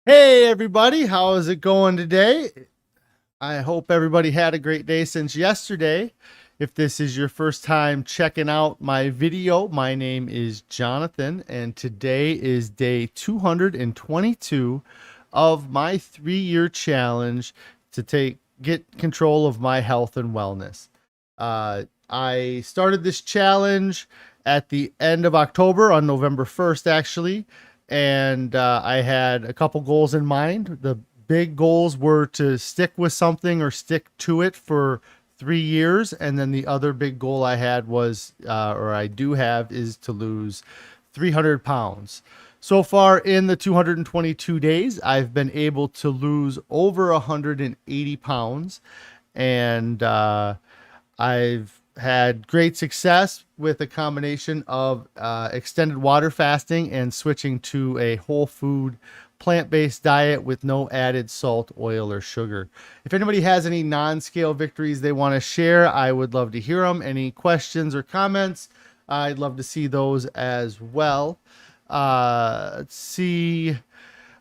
Hey everybody, how is it going today? I hope everybody had a great day since yesterday. If this is your first time checking out my video, my name is Jonathan, and today is day 222 of my 3-year challenge to get control of my health and wellness. I started this challenge at the end of October on November 1st, actually, and I had a couple goals in mind. The big goals were to stick with something or stick to it for 3 years. And then the other big goal I had was, or I do have, is to lose 300 pounds. So far in the 222 days, I've been able to lose over 180 pounds. And I've had great success with a combination of extended water fasting and switching to a whole food plant-based diet with no added salt, oil, or sugar. If anybody has any non-scale victories they want to share, I would love to hear them. Any questions or comments, I'd love to see those as well. Let's see.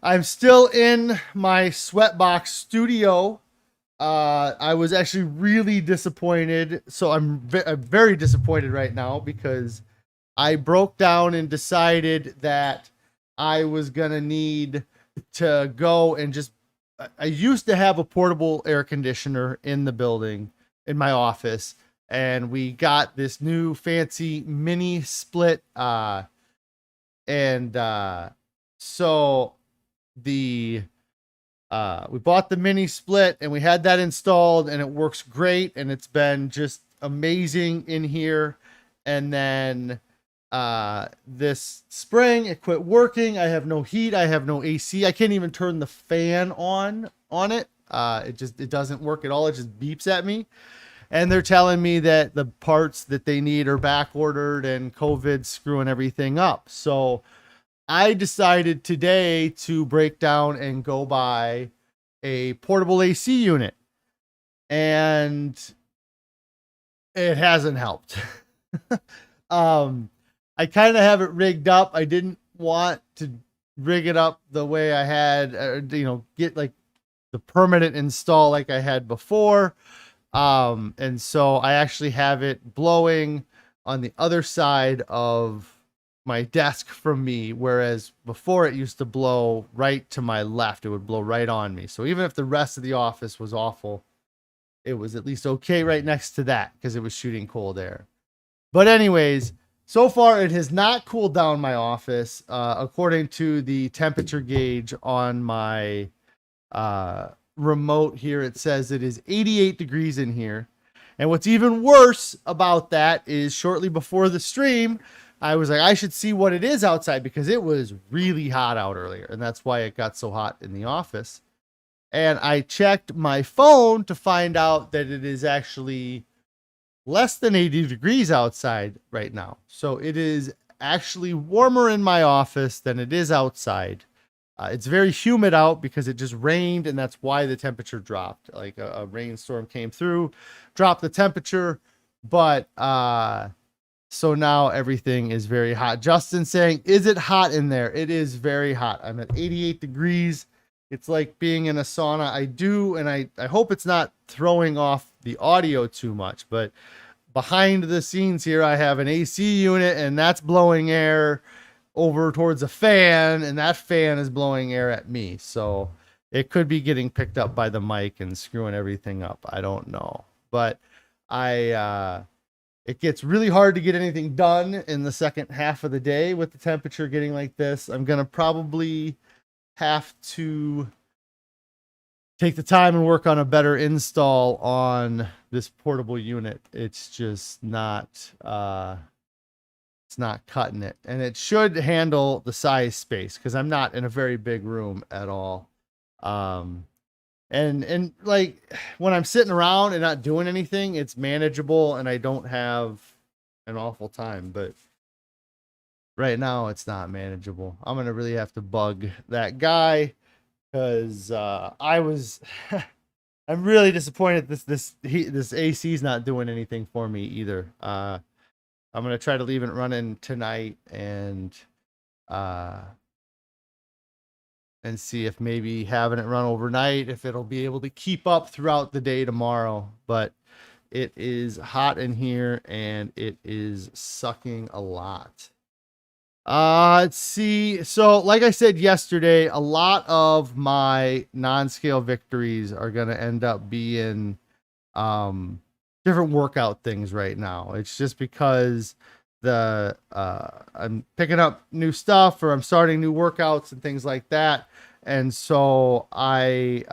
I'm still in my sweatbox studio. I was actually really disappointed. So I'm very disappointed right now because I broke down and decided that I was going to need to go and just. I used to have a portable air conditioner in the building in my office, and we got this new fancy mini split. And so the we bought the mini split and we had that installed and it works great and it's been just amazing in here. And then this spring it quit working. I have no heat, I have no AC. I can't even turn the fan on it. It doesn't work at all. It just beeps at me. And they're telling me that the parts that they need are back ordered and COVID's screwing everything up. So I decided today to break down and go buy a portable AC unit, and it hasn't helped. I kind of have it rigged up. I didn't want to rig it up the way I had, get like the permanent install like I had before. And so I actually have it blowing on the other side of my desk from me, whereas before it used to blow right to my left. It would blow right on me. So even if the rest of the office was awful, it was at least okay right next to that because it was shooting cold air. But anyways, so far it has not cooled down my office. According to the temperature gauge on my remote here, it says it is 88 degrees in here. And what's even worse about that is shortly before the stream, I was like, I should see what it is outside because it was really hot out earlier. And that's why it got so hot in the office. And I checked my phone to find out that it is actually less than 80 degrees outside right now. So it is actually warmer in my office than it is outside. It's very humid out because it just rained, and that's why the temperature dropped. Like a rainstorm came through, dropped the temperature, but so now everything is very hot. Justin saying, "Is it hot in there?" It is very hot. I'm at 88 degrees. It's like being in a sauna. I hope it's not throwing off the audio too much, but behind the scenes here, I have an AC unit, and that's blowing air over towards a fan, and that fan is blowing air at me. So it could be getting picked up by the mic and screwing everything up. I don't know. But it gets really hard to get anything done in the second half of the day with the temperature getting like this. I'm going to probably have to take the time and work on a better install on this portable unit. It's just not it's not cutting it, and it should handle the size space because I'm not in a very big room at all. And like when I'm sitting around and not doing anything, it's manageable and I don't have an awful time. But right now, it's not manageable. I'm gonna really have to bug that guy because I'm really disappointed this AC is not doing anything for me either. I'm gonna try to leave it running tonight and and see if maybe having it run overnight, if it'll be able to keep up throughout the day tomorrow. But it is hot in here and it is sucking a lot. Let's see. So like I said yesterday, a lot of my non-scale victories are going to end up being different workout things right now. It's just because I'm picking up new stuff, or I'm starting new workouts and things like that. And so I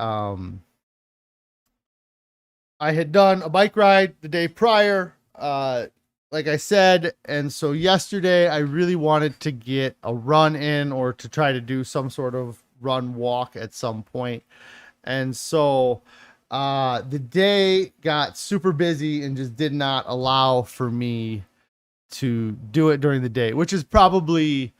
had done a bike ride the day prior, like I said, and so yesterday I really wanted to get a run in, or to try to do some sort of run walk at some point. And so the day got super busy and just did not allow for me to do it during the day, which is probably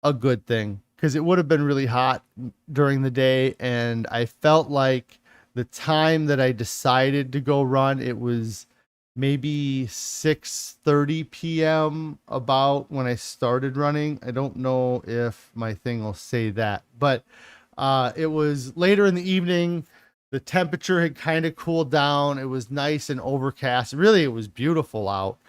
a good thing, because it would have been really hot during the day. And I felt like the time that I decided to go run, it was maybe 6:30 p.m. about when I started running. I don't know if my thing will say that, but it was later in the evening. The temperature had kind of cooled down. It was nice and overcast. Really, it was beautiful out.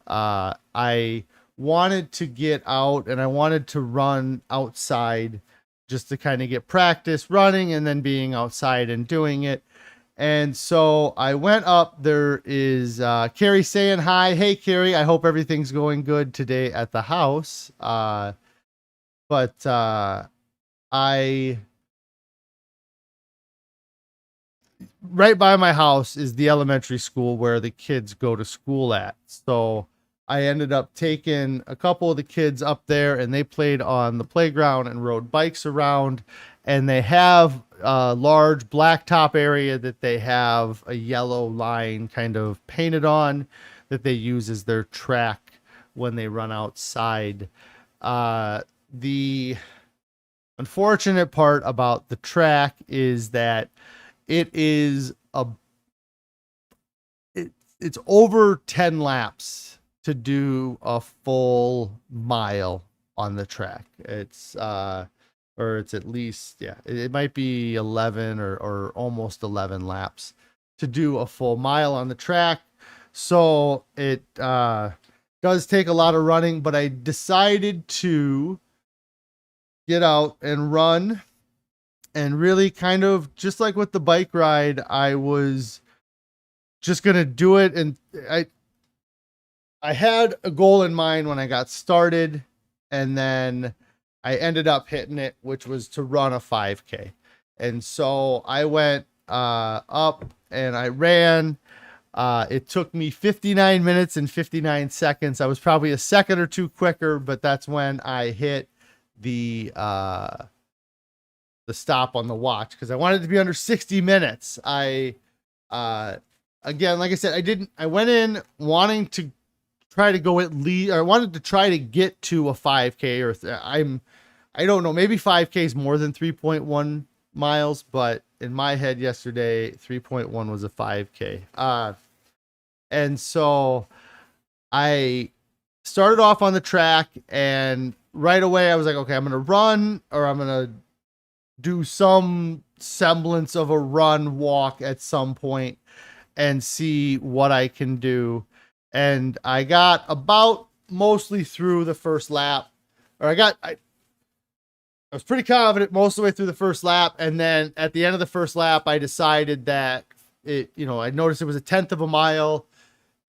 I wanted to get out and I wanted to run outside just to kind of get practice running and then being outside and doing it. And so I went up. There is Carrie saying hi. Hey, Carrie, I hope everything's going good today at the house. But right by my house is the elementary school where the kids go to school at. So I ended up taking a couple of the kids up there, and they played on the playground and rode bikes around. And they have a large blacktop area that they have a yellow line kind of painted on that they use as their track when they run outside. The unfortunate part about the track is that it's over 10 laps to do a full mile on the track. It's at least, yeah, it might be 11 or almost 11 laps to do a full mile on the track. So it does take a lot of running, but I decided to get out and run, and really kind of just like with the bike ride, I was just going to do it. And I had a goal in mind when I got started, and then I ended up hitting it, which was to run a 5K. And so I went up and I ran. It took me 59 minutes and 59 seconds. I was probably a second or two quicker, but that's when I hit the stop on the watch, because I wanted it to be under 60 minutes. Again, like I said, I went in wanting to try to go at least, or I wanted to try to get to a 5K, I don't know, maybe 5K is more than 3.1 miles, but in my head yesterday, 3.1 was a 5K. And so I started off on the track, and right away I was like, okay, I'm going to run, or I'm going to do some semblance of a run walk at some point and see what I can do. And I got about mostly through the first lap, or I was pretty confident most of the way through the first lap. And then at the end of the first lap, I decided that I noticed it was 1/10 of a mile,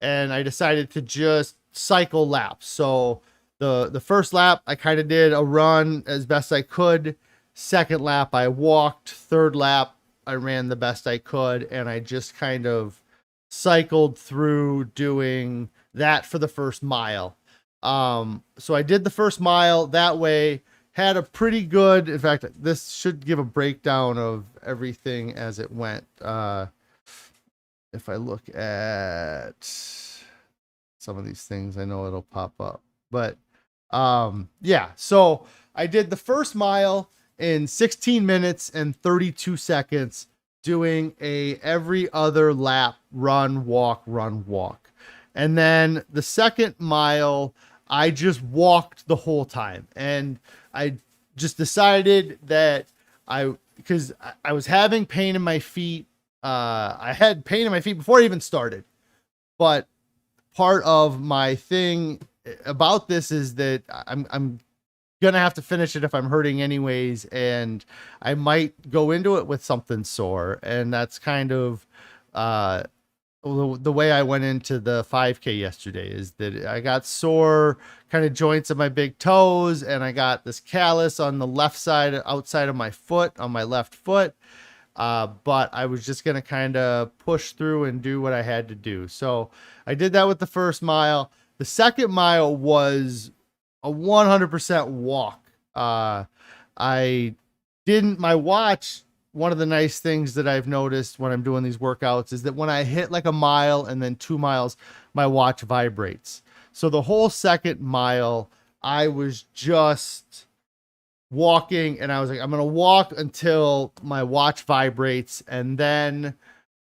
and I decided to just cycle laps. So the first lap, I kind of did a run as best I could. Second lap, I walked. Third lap, I ran the best I could. And I just kind of cycled through doing that for the first mile. So I did the first mile that way. Had a pretty good, in fact, this should give a breakdown of everything as it went. If I look at some of these things, I know it'll pop up. But yeah, so I did the first mile in 16 minutes and 32 seconds, doing a every other lap run, walk, run, walk. And then the second mile, I just walked the whole time. And I just decided that Because I was having pain in my feet. I had pain in my feet before I even started, but part of my thing about this is that I'm gonna have to finish it if I'm hurting anyways, and I might go into it with something sore, and that's kind of the way I went into the 5K yesterday is that I got sore kind of joints of my big toes, and I got this callus on the left side, outside of my foot, on my left foot. But I was just going to kind of push through and do what I had to do. So I did that with the first mile. The second mile was a 100% walk. My watch, one of the nice things that I've noticed when I'm doing these workouts is that when I hit like a mile and then 2 miles, my watch vibrates. So the whole second mile, I was just walking, and I was like, I'm going to walk until my watch vibrates, and then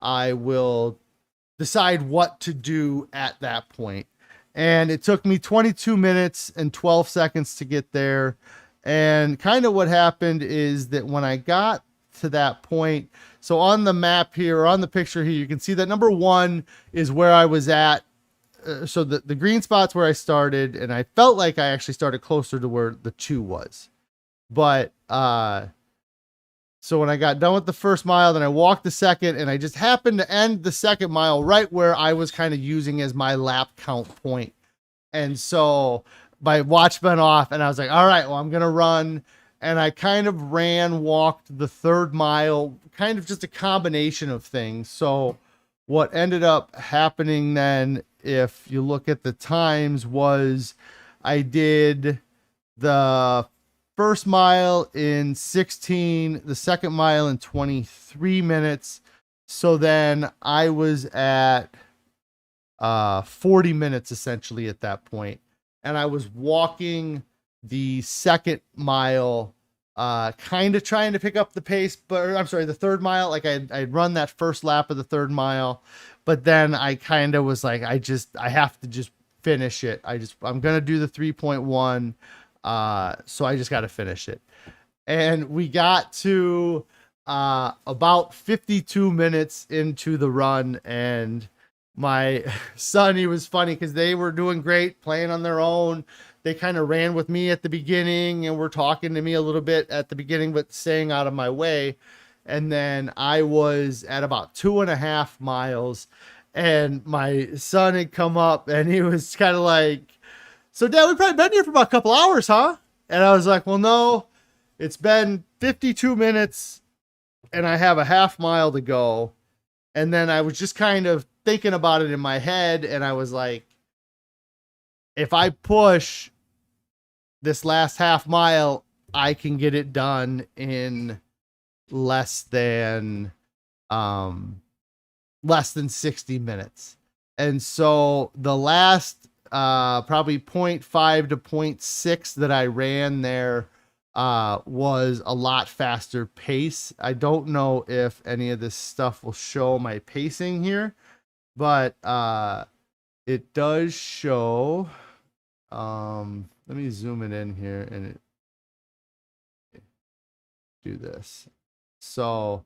I will decide what to do at that point. And it took me 22 minutes and 12 seconds to get there. And kind of what happened is that when I got to that point, so on the map here, or on the picture here, you can see that number 1 is where I was at. So the green spot's where I started, and I felt like I actually started closer to where the 2 was. But so when I got done with the first mile, then I walked the second, and I just happened to end the second mile right where I was kind of using as my lap count point. And so my watch went off, and I was like, all right, well, I'm going to run. And I kind of walked the third mile, kind of just a combination of things. So what ended up happening then, if you look at the times, was I did the first mile in 16, the second mile in 23 minutes. So then I was at 40 minutes essentially at that point. And I was walking the second mile, kind of trying to pick up the pace, but I'm sorry, the third mile, like I'd run that first lap of the third mile, but then I kind of was like, I have to just finish it. I'm going to do the 3.1. So I just got to finish it. And we got to, about 52 minutes into the run, and my son, he was funny because they were doing great playing on their own. They kind of ran with me at the beginning and were talking to me a little bit at the beginning, but staying out of my way. And then I was at about 2.5 miles, and my son had come up, and he was kind of like, so Dad, we've probably been here for about a couple hours, huh? And I was like, well, no, it's been 52 minutes and I have a half mile to go. And then I was just kind of thinking about it in my head, and I was like, if I push this last half mile, I can get it done in less than 60 minutes. And so the last probably 0.5 to 0.6 that I ran there was a lot faster pace. I don't know if any of this stuff will show my pacing here, but it does show. Let me zoom it in here and do this. So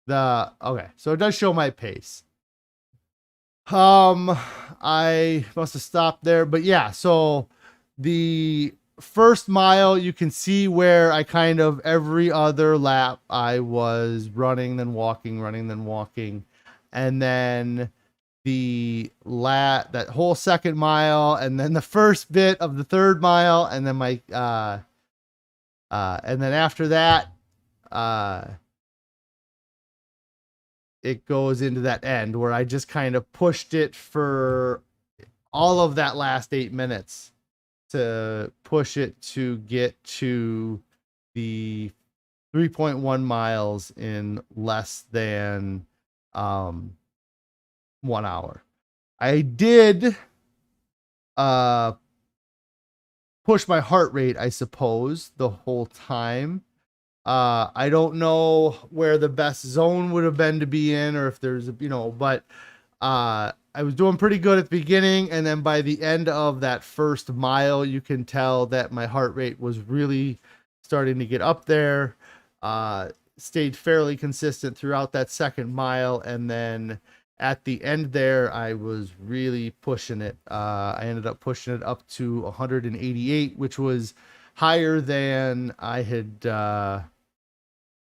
so it does show my pace. I must have stopped there, but yeah, so the first mile, you can see where I kind of every other lap I was running, then walking, running, then walking. And then that whole second mile, and then the first bit of the third mile, and then and then after that, it goes into that end where I just kind of pushed it for all of that last 8 minutes to push it to get to the 3.1 miles in less than 1 hour. I did push my heart rate, I suppose, the whole time. I don't know where the best zone would have been to be in, or if there's, but I was doing pretty good at the beginning. And then by the end of that first mile, you can tell that my heart rate was really starting to get up there. Stayed fairly consistent throughout that second mile, and then at the end there, I was really pushing it. I ended up pushing it up to 188, which was higher than I had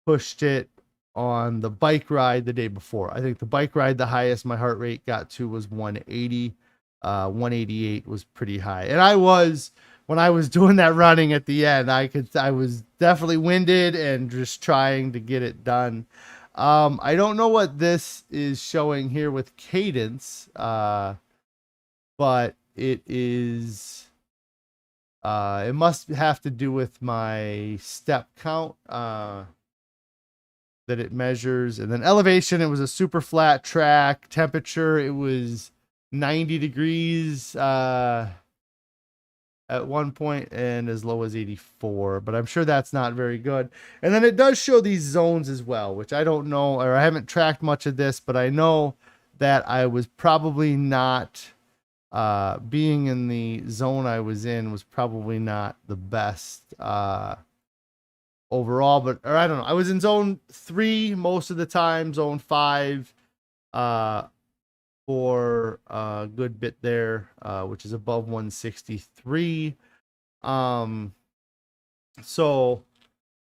pushed it on the bike ride the day before. I think the bike ride, the highest my heart rate got to was 180. 188 was pretty high. And when I was doing that running at the end, I was definitely winded and just trying to get it done. I don't know what this is showing here with cadence, but it is, it must have to do with my step count, that it measures. And then elevation, it was a super flat track. Temperature, it was 90 degrees at one point and as low as 84, but I'm sure that's not very good. And then it does show these zones as well, which I don't know, or I haven't tracked much of this, but I know that I was probably not, being in the zone I was in was probably not the best overall, or I don't know. I was in zone 3 most of the time, zone 5 for a good bit there, which is above 163. So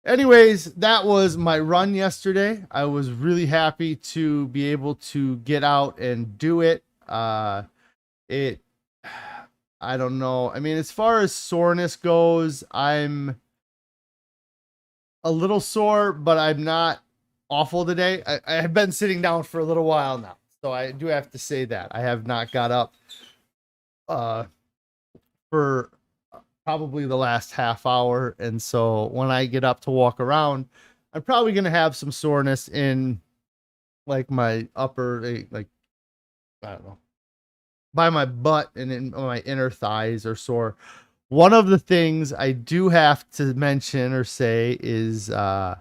anyways, that was my run yesterday. I was really happy to be able to get out and do it. I don't know. I mean, as far as soreness goes, I'm a little sore, but I'm not awful today. I have been sitting down for a little while now, so I do have to say that I have not got up for probably the last half hour, and so when I get up to walk around, I'm probably gonna have some soreness in like my upper, like I don't know, by my butt and in my inner thighs are sore. One of the things I do have to mention or say is at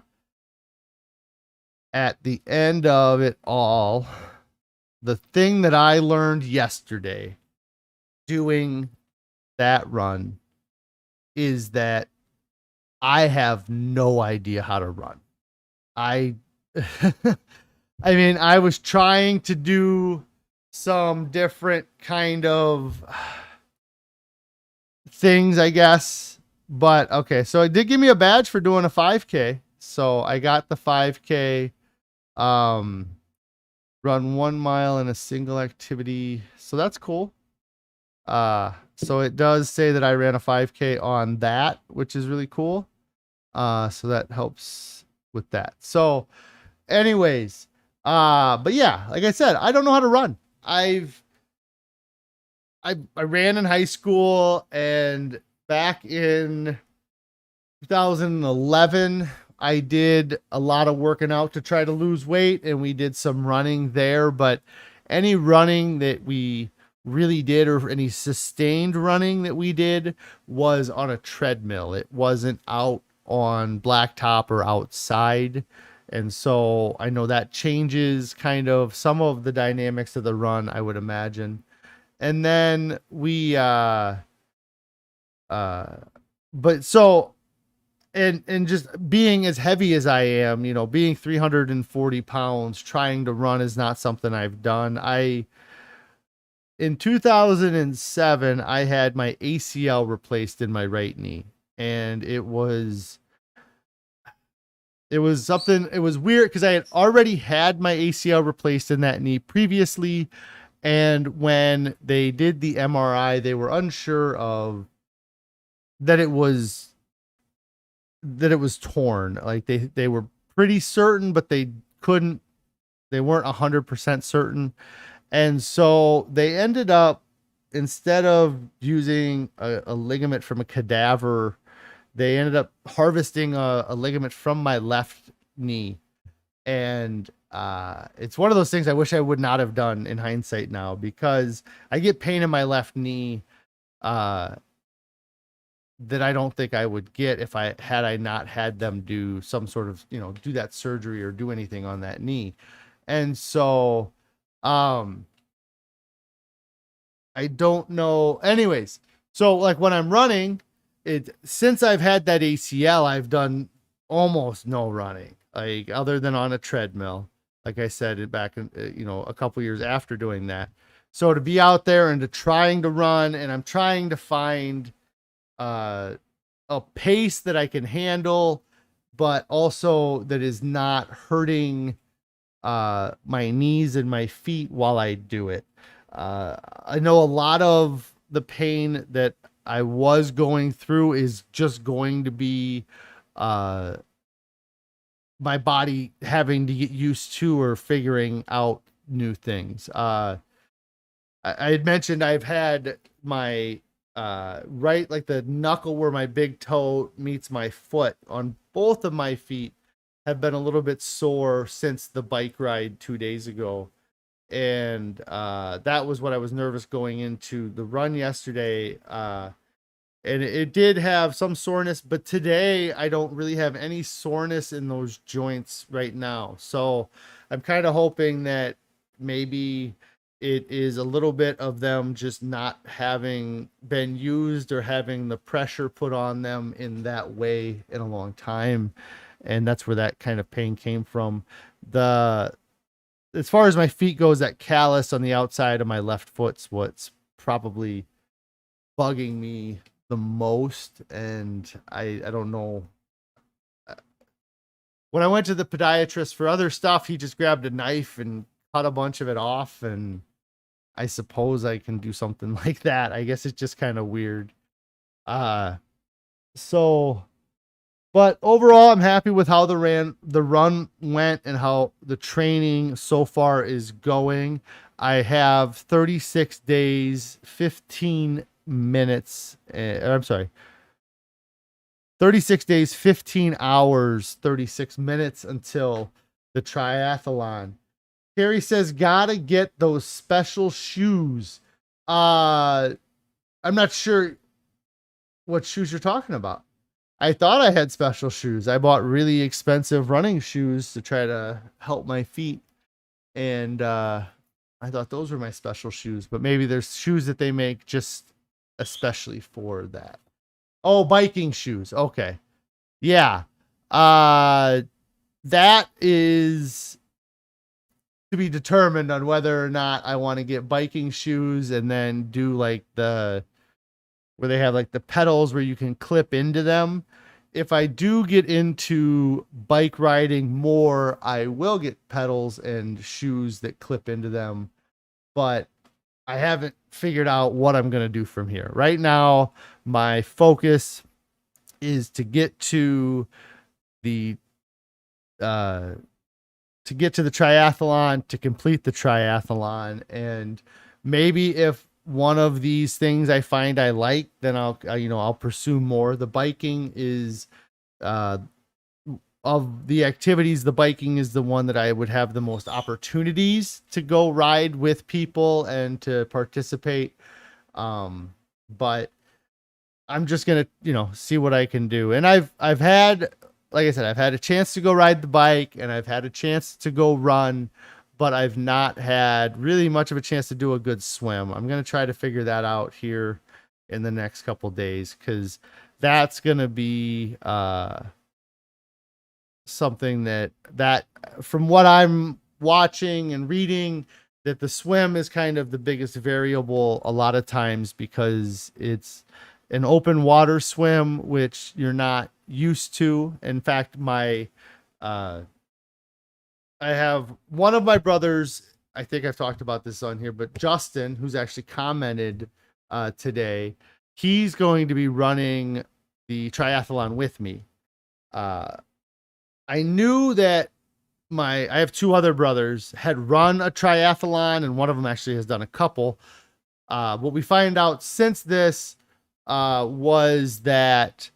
the end of it all, the thing that I learned yesterday doing that run is that I have no idea how to run. I I mean, I was trying to do some different kind of things, I guess. But okay, so it did give me a badge for doing a 5K. So I got the 5K, run 1 mile in a single activity. So that's cool. So it does say that I ran a 5K on that, which is really cool. So that helps with that. So anyways, but yeah, like I said, I don't know how to run. I ran in high school, and back in 2011, I did a lot of working out to try to lose weight, and we did some running there, but any running that we really did, or any sustained running that we did, was on a treadmill. It wasn't out on blacktop or outside. And so I know that changes kind of some of the dynamics of the run, I would imagine. And then but so, and just being as heavy as I am, being 340 pounds, trying to run is not something I've done. In 2007, I had my ACL replaced in my right knee, and it was something, it was weird because I had already had my ACL replaced in that knee previously. And when they did the MRI, they were unsure of that it was torn. Like they were pretty certain, but they weren't 100% certain. And so they ended up, instead of using a ligament from a cadaver, they ended up harvesting a ligament from my left knee. And it's one of those things I wish I would not have done in hindsight now, because I get pain in my left knee that I don't think I would get if I not had them do some sort of, do that surgery or do anything on that knee. And so I don't know. Anyways, so like when I'm running, since I've had that ACL, I've done almost no running, like other than on a treadmill. Like I said, back in, a couple years after doing that. So to be out there and to trying to run, and I'm trying to find uh, a pace that I can handle, but also that is not hurting my knees and my feet while I do it. I know a lot of the pain that I was going through is just going to be uh, my body having to get used to or figuring out new things. I had mentioned I've had my right, like the knuckle where my big toe meets my foot on both of my feet have been a little bit sore since the bike ride 2 days ago. And that was what I was nervous going into the run yesterday. And it did have some soreness, but today I don't really have any soreness in those joints right now. So I'm kind of hoping that maybe it is a little bit of them just not having been used or having the pressure put on them in that way in a long time. And that's where that kind of pain came from. As far as my feet goes, that callus on the outside of my left foot's what's probably bugging me the most. And I don't know. When I went to the podiatrist for other stuff, he just grabbed a knife and cut a bunch of it off. And I suppose I can do something like that. I guess it's just kind of weird. So, but overall, I'm happy with how the run went and how the training so far is going. I have 36 days, 15 minutes. I'm sorry. 36 days, 15 hours, 36 minutes until the triathlon. Carrie says, gotta get those special shoes. I'm not sure what shoes you're talking about. I thought I had special shoes. I bought really expensive running shoes to try to help my feet. And I thought those were my special shoes, but maybe there's shoes that they make just especially for that. Oh, biking shoes. Okay. Yeah. That is to be determined on whether or not I want to get biking shoes and then do like where they have like the pedals where you can clip into them. If I do get into bike riding more, I will get pedals and shoes that clip into them, but I haven't figured out what I'm going to do from here. Right now, my focus is to get to the triathlon, to complete the triathlon. And maybe if one of these things I find I like, then I'll pursue more. The biking is, of the activities, the biking is the one that I would have the most opportunities to go ride with people and to participate. But I'm just going to, see what I can do. And I've had, like I said, I've had a chance to go ride the bike and I've had a chance to go run, but I've not had really much of a chance to do a good swim. I'm going to try to figure that out here in the next couple days, because that's going to be something that from what I'm watching and reading, that the swim is kind of the biggest variable a lot of times, because it's an open water swim, which you're not used to. In fact, I have one of my brothers, I think I've talked about this on here, but Justin, who's actually commented today, he's going to be running the triathlon with me. I knew that I have two other brothers had run a triathlon, and one of them actually has done a couple. What we find out since this was that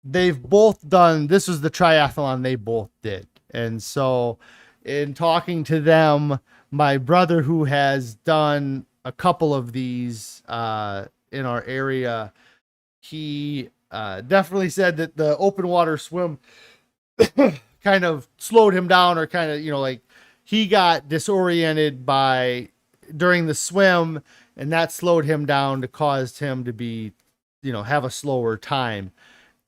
they've both done, this was the triathlon they both did. And so in talking to them, my brother, who has done a couple of these in our area, he definitely said that the open water swim kind of slowed him down, or kind of, like he got disoriented during the swim, and that slowed him down to cause him to be, have a slower time.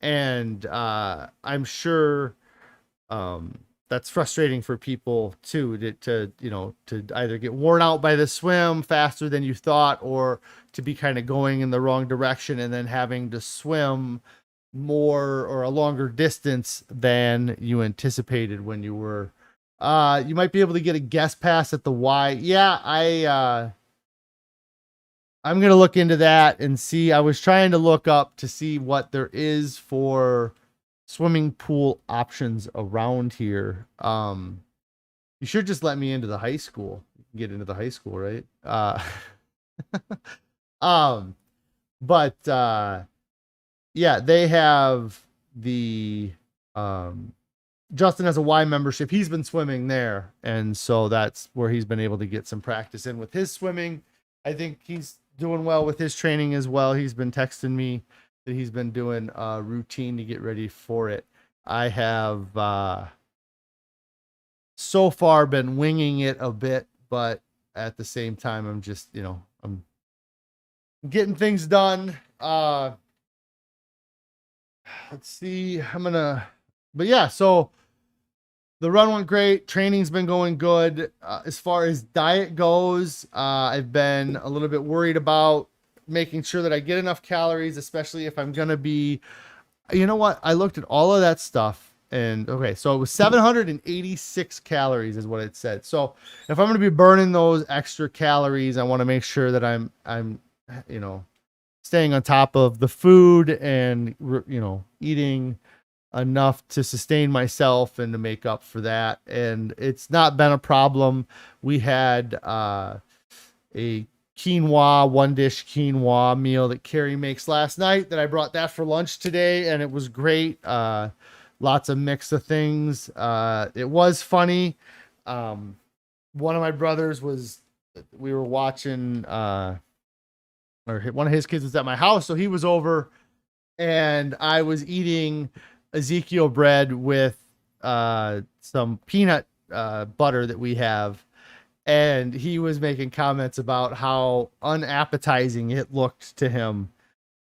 And I'm sure that's frustrating for people too, to to either get worn out by the swim faster than you thought, or to be kind of going in the wrong direction and then having to swim more or a longer distance than you anticipated when you were. You might be able to get a guest pass at the Y. Yeah, I'm gonna look into that and see. I was trying to look up to see what there is for swimming pool options around here. You should just let me into the high school. Get into the high school, right? Um, but yeah, they have the Justin has a Y membership. He's been swimming there, and so that's where he's been able to get some practice in with his swimming. I think he's doing well with his training as well. He's been texting me that he's been doing a routine to get ready for it. I have so far been winging it a bit, but at the same time, I'm just, I'm getting things done. Let's see. But yeah, so the run went great. Training's been going good. As far as diet goes, I've been a little bit worried about making sure that I get enough calories, especially if I'm going to be, you know what? I looked at all of that stuff, and okay, so it was 786 calories is what it said. So if I'm going to be burning those extra calories, I want to make sure that I'm, staying on top of the food and, eating enough to sustain myself and to make up for that. And it's not been a problem. We had a one dish quinoa meal that Carrie makes last night that I brought that for lunch today, and it was great. Lots of mix of things. It was funny. One of my brothers we were watching, or one of his kids was at my house, so he was over, and I was eating Ezekiel bread with some peanut butter that we have, and he was making comments about how unappetizing it looked to him,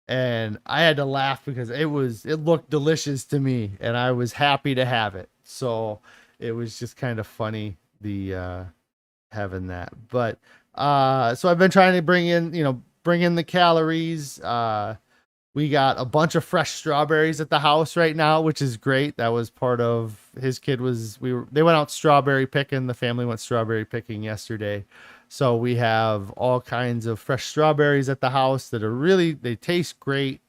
and I had to laugh because it looked delicious to me, and I was happy to have it. So it was just kind of funny, the having that. But so I've been trying to bring in the calories. We got a bunch of fresh strawberries at the house right now, which is great. That was part of his kid they went out strawberry picking. The family went strawberry picking yesterday. So we have all kinds of fresh strawberries at the house that they taste great.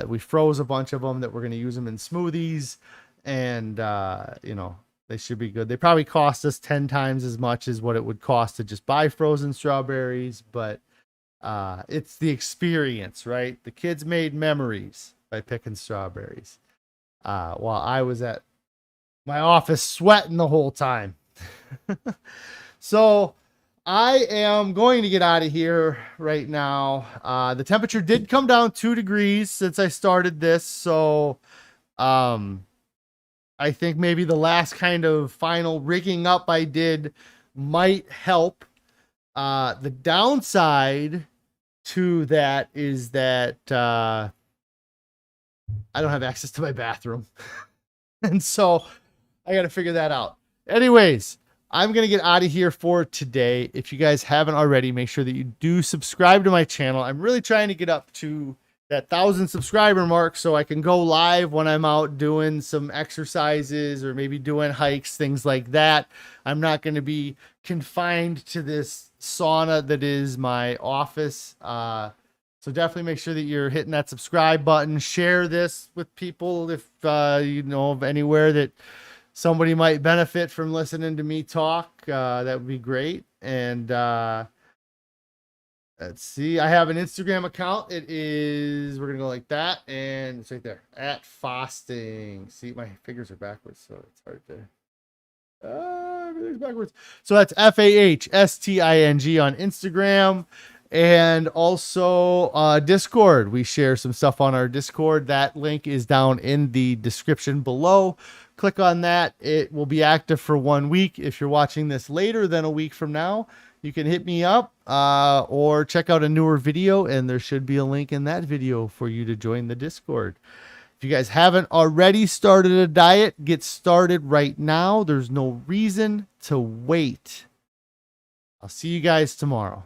We froze a bunch of them that we're going to use them in smoothies, and they should be good. They probably cost us 10 times as much as what it would cost to just buy frozen strawberries, but it's the experience, right? The kids made memories by picking strawberries, while I was at my office sweating the whole time. So I am going to get out of here right now. The temperature did come down 2 degrees since I started this. So, I think maybe the last kind of final rigging up I did might help. The downside to that is that I don't have access to my bathroom. And so I got to figure that out. Anyways, I'm going to get out of here for today. If you guys haven't already, make sure that you do subscribe to my channel. I'm really trying to get up to that 1,000 subscriber mark so I can go live when I'm out doing some exercises or maybe doing hikes, things like that. I'm not going to be confined to this sauna that is my office. So definitely make sure that you're hitting that subscribe button. Share this with people if you know of anywhere that somebody might benefit from listening to me talk. That would be great. And let's see. I have an Instagram account. We're going to go like that. And it's right there. @Fasting. See, my fingers are backwards, so it's hard to. Everything's backwards. So that's FAHSTING on Instagram. And also Discord. We share some stuff on our Discord. That link is down in the description below. Click on that. It will be active for 1 week. If you're watching this later than a week from now, you can hit me up or check out a newer video, and there should be a link in that video for you to join the Discord. If you guys haven't already started a diet, get started right now. There's no reason to wait. I'll see you guys tomorrow.